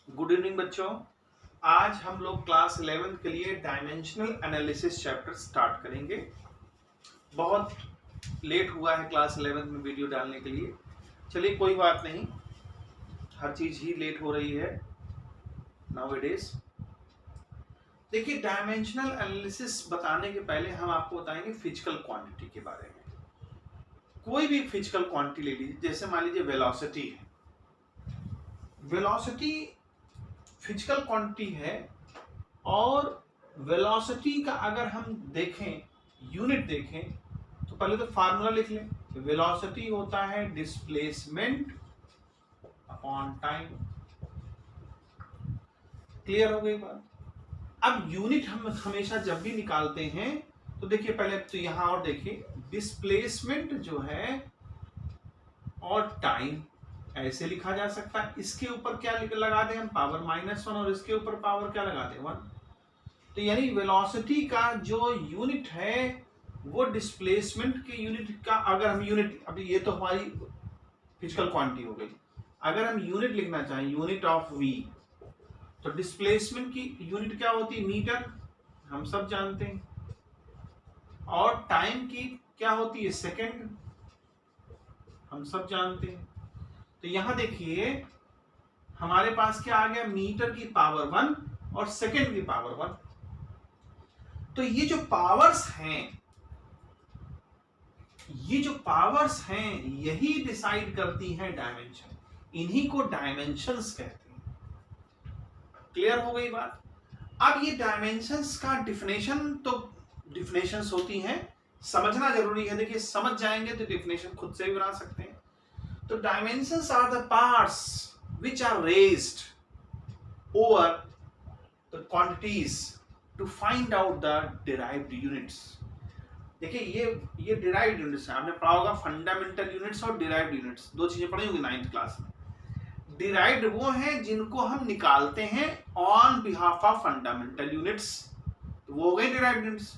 Good evening बच्चों। आज हम लोग क्लास 11 के लिए डायमेंशनल एनालिसिस चैप्टर स्टार्ट करेंगे। बहुत लेट हुआ है क्लास 11 में वीडियो डालने के लिए। चलिए कोई बात नहीं, हर चीज ही लेट हो रही है नाउअडेज। देखिए, डायमेंशनल एनालिसिस बताने के पहले हम आपको बताएंगे फिजिकल क्वांटिटी के बारे में। कोई भी फिजिकल क्वांटिटी ले लीजिए, जैसे मान लीजिए वेलोसिटी है। वेलोसिटी फिजिकल क्वांटिटी है और वेलोसिटी का अगर हम देखें, यूनिट देखें, तो पहले तो फार्मूला लिख लें। वेलोसिटी होता है डिस्प्लेसमेंट अपॉन टाइम। क्लियर हो गई बात। अब यूनिट हम हमेशा जब भी निकालते हैं तो देखिए, पहले तो यहां और देखिए, डिस्प्लेसमेंट जो है और टाइम ऐसे लिखा जा सकता है। इसके ऊपर क्या लगा दें हम, पावर -1, और इसके ऊपर पावर क्या लगा दें, 1। तो यानी वेलोसिटी का जो यूनिट है वो डिस्प्लेसमेंट के यूनिट का, अगर हम यूनिट, अभी ये तो हमारी फिजिकल क्वांटिटी हो गई। अगर हम यूनिट लिखना चाहें, यूनिट ऑफ वी, तो डिस्प्लेसमेंट की यूनिट क्या होती है, मीटर, हम सब जानते हैं। और टाइम की क्या होती है, सेकंड, हम सब जानते हैं। तो यहां देखिए हमारे पास क्या आ गया, मीटर की पावर 1 और सेकंड की पावर 1। तो ये जो पावर्स हैं यही डिसाइड करती हैं डायमेंशन। इन्हीं को डायमेंशंस कहते हैं। क्लियर हो गई बात। अब ये डायमेंशंस का डिफिनेशन, तो डिफिनेशंस होती हैं, समझना जरूरी है। देखिए, समझ जाएंगे तो डिफिनेशन खुद से भी बना सकते हैं। तो dimensions are the parts which are raised over the quantities to find out the derived units। देखिए, ये derived units है, आपने पढ़ा होगा फंडामेंटल यूनिट्स और derived यूनिट्स, दो चीजें पढ़ी होंगी 9th क्लास में। derived वो हैं जिनको हम निकालते हैं on behalf of fundamental units, वो हो गए derived यूनिट्स।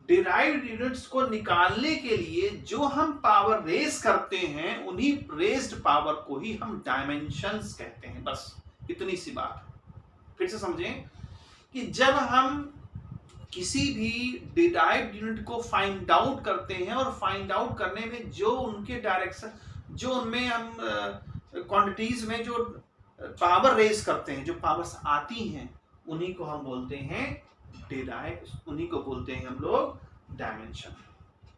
डिराइव्ड यूनिट्स को निकालने के लिए जो हम पावर रेज करते हैं, उन्हीं रेज्ड पावर को ही हम डायमेंशंस कहते हैं। बस इतनी सी बात है। फिर से समझें कि जब हम किसी भी डिराइव्ड यूनिट को फाइंड आउट करते हैं, और फाइंड आउट करने में जो उनके डायरेक्शन, जो उनमें हम क्वांटिटीज में जो पावर रेज करते हैं, जो पावर्स आती हैं, उन्हीं को हम बोलते हैं डिराइव, उन्हीं को बोलते हैं हम लोग डायमेंशन।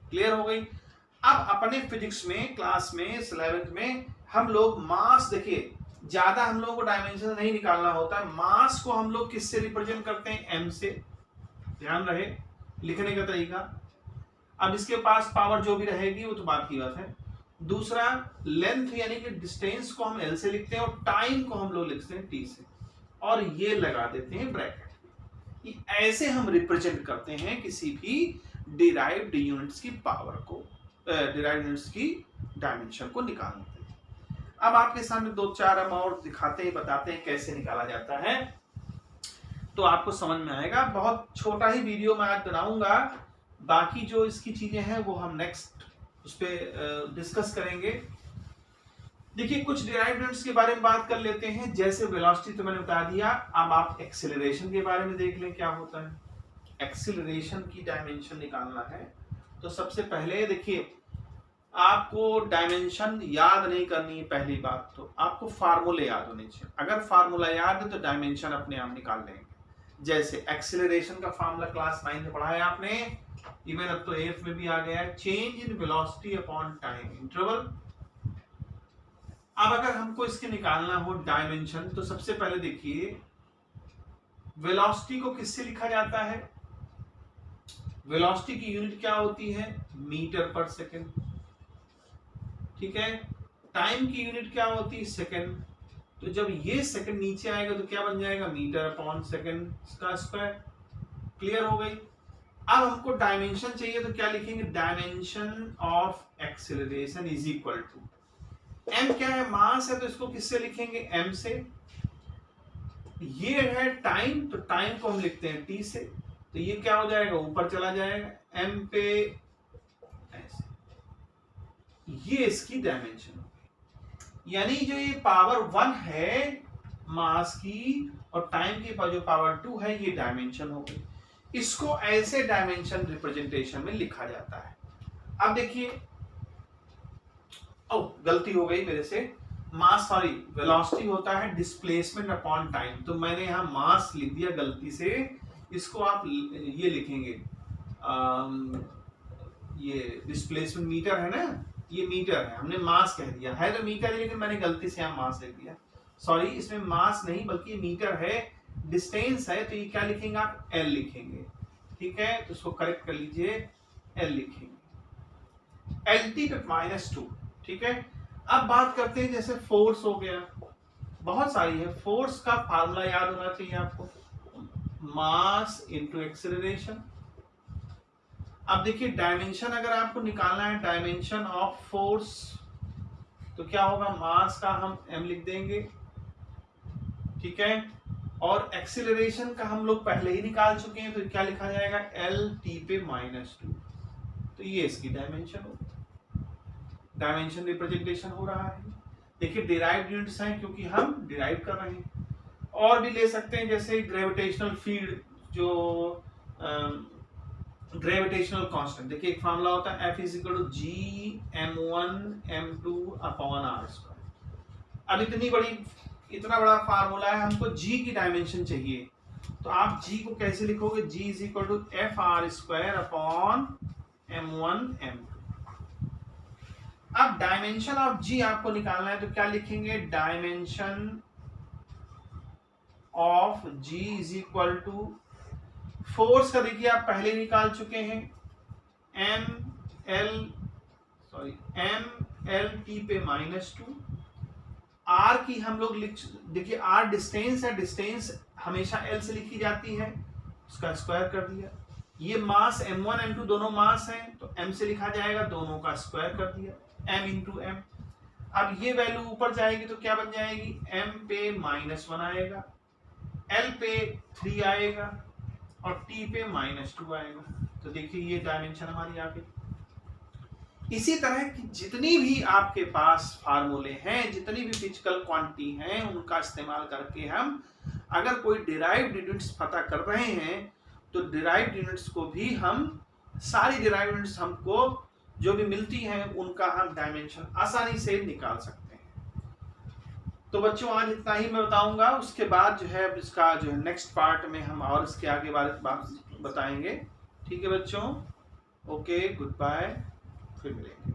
क्लियर हो गई। अब अपने फिजिक्स में क्लास में 11th में हम लोग मास, देखिए ज्यादा हम लोगों को डायमेंशन नहीं निकालना होता है। मास को हम लोग किससे रिप्रेजेंट करते हैं, एम से। ध्यान रहे लिखने का तरीका। अब इसके पास पावर जो भी रहेगी वो तो बात की बात है। दूसरा, लेंथ यानी कि डिस्टेंस को हम एल से लिखते हैं, और टाइम को हम लोग लिखते हैं टी से, और ये लगा देते हैं ब्रैकेट। ऐसे हम रिप्रेजेंट करते हैं किसी भी डिराइव्ड यूनिट्स की पावर को, डिराइव्ड यूनिट्स की डायमेंशन को निकालने के लिए। अब आपके सामने दो चार हम और दिखाते हैं, बताते हैं कैसे निकाला जाता है, तो आपको समझ में आएगा। बहुत छोटा ही वीडियो मैं आज बनाऊंगा, बाकी जो इसकी चीजें हैं वो हम नेक्स्ट उस पर डिस्कस करेंगे। देखिए, कुछ डिराइव्ड यूनिट्स के बारे में बात कर लेते हैं। जैसे वेलोसिटी तो मैंने बता दिया। अब आप एक्सेलरेशन के बारे में देख लें क्या होता है। एक्सेलरेशन की डायमेंशन निकालना है तो सबसे पहले देखिए, आपको डायमेंशन याद नहीं करनी है। पहली बात तो आपको फार्मूले याद होने चाहिए। अगर फार्मूला याद है तो डायमेंशन अपने आप निकाल लेंगे। जैसे एक्सेलरेशन का फार्मूला क्लास 9 में पढ़ा है आपने, इवन अब तो 8th में भी आ गया है, change in velocity upon time interval. अब अगर हमको इसके निकालना हो डायमेंशन, तो सबसे पहले देखिए, वेलोसिटी को किससे लिखा जाता है, वेलोसिटी की यूनिट क्या होती है, मीटर पर सेकंड। ठीक है। टाइम की यूनिट क्या होती है, सेकंड। तो जब ये सेकंड नीचे आएगा तो क्या बन जाएगा, मीटर अपॉन सेकंड का स्क्वायर। क्लियर हो गई। अब हमको डायमेंशन चाहिए तो क्या लिखेंगे, dimension of acceleration is equal to, M क्या है, मास है, तो इसको किससे लिखेंगे, एम से। ये है टाइम, तो टाइम को हम लिखते हैं टी से, तो ये क्या हो जाएगा, ऊपर चला जाएगा एम पे ऐसे। ये इसकी डायमेंशन होगी। यानी जो ये पावर 1 है मास की और टाइम की जो पावर 2 है ये डायमेंशन हो गई। इसको ऐसे डायमेंशन रिप्रेजेंटेशन में लिखा जाता है। अब देखिए, गलती हो गई मेरे से, मास सॉरी वेलोसिटी होता है डिस्प्लेसमेंट अपॉन टाइम, तो मैंने यहाँ मास लिख दिया गलती से। इसको आप ये लिखेंगे, ये डिस्प्लेसमेंट मीटर है ना, ये मीटर है, हमने मास कह दिया है तो मीटर है, लेकिन मैंने गलती से यहाँ मास लिख दिया, सॉरी। इसमें मास नहीं बल्कि मीटर है, डिस्टेंस है, तो ये क्या लिखेंगे आप, एल लिखेंगे, ठीक है। तो इसको करेक्ट कर लीजिए, एल लिखेंगे, LT पे -2, ठीक है। अब बात करते हैं जैसे फोर्स हो गया, बहुत सारी है। फोर्स का फार्मूला याद होना चाहिए आपको, मास इनटू एक्सेलरेशन। अब देखिए डायमेंशन अगर आपको निकालना है, डायमेंशन ऑफ फोर्स, तो क्या होगा, मास का हम m लिख देंगे, ठीक है। और एक्सेलरेशन का हम लोग पहले ही निकाल चुके हैं, तो क्या लिखा जाएगा, LT पे -2। तो ये इसकी डायमेंशन हो, डायमेंशन रिप्रेजेंटेशन हो रहा है। देखिए डिराइव्ड यूनिट्स हैं क्योंकि हम डिराइव कर रहे हैं। और भी ले सकते हैं जैसे ग्रेविटेशनल फील्ड, जो ग्रेविटेशनल कांस्टेंट, देखिए एक फार्मूला होता है F = G(m1m2)/r²। अब इतना बड़ा फार्मूला है, हमको G की डायमेंशन चाहिए, तो आप G को कैसे लिखोगे, G = Fr²/m1m2। अब डायमेंशन ऑफ G आपको निकालना है, तो क्या लिखेंगे, डायमेंशन ऑफ G = फोर्स का देखिए आप पहले निकाल चुके हैं, MLT पे -2। R की हम लोग देखिए R डिस्टेंस है, डिस्टेंस हमेशा L से लिखी जाती है, उसका स्क्वायर कर दिया। ये मास m1 m2 दोनों मास हैं, तो m से लिखा जाएगा, दोनों का स्क्वायर कर दिया, m × m। अब ये वैल्यू ऊपर जाएगी तो क्या बन जाएगी, m पे -1 आएगा, L पे 3 आएगा और T पे -2 आएगा। तो देखिए ये डायमेंशन हमारी आ गई। इसी तरह की जितनी भी आपके पास फार्मूले हैं, जितनी भी फिजिकल क्वांटिटी हैं, उनका इस्तेमाल करके हम अगर कोई डिराइव्ड यूनिट्स पता कर रहे हैं, तो डिराइव्ड यूनिट्स को भी हम, सारी डिराइव्ड यूनिट्स हमको जो भी मिलती हैं उनका हम डायमेंशन आसानी से निकाल सकते हैं। तो बच्चों आज इतना ही मैं बताऊंगा, उसके बाद जो है इसका जो है नेक्स्ट पार्ट में हम और इसके आगे बात बताएंगे, ठीक है बच्चों। ओके, गुड बाय, फिर मिलेंगे।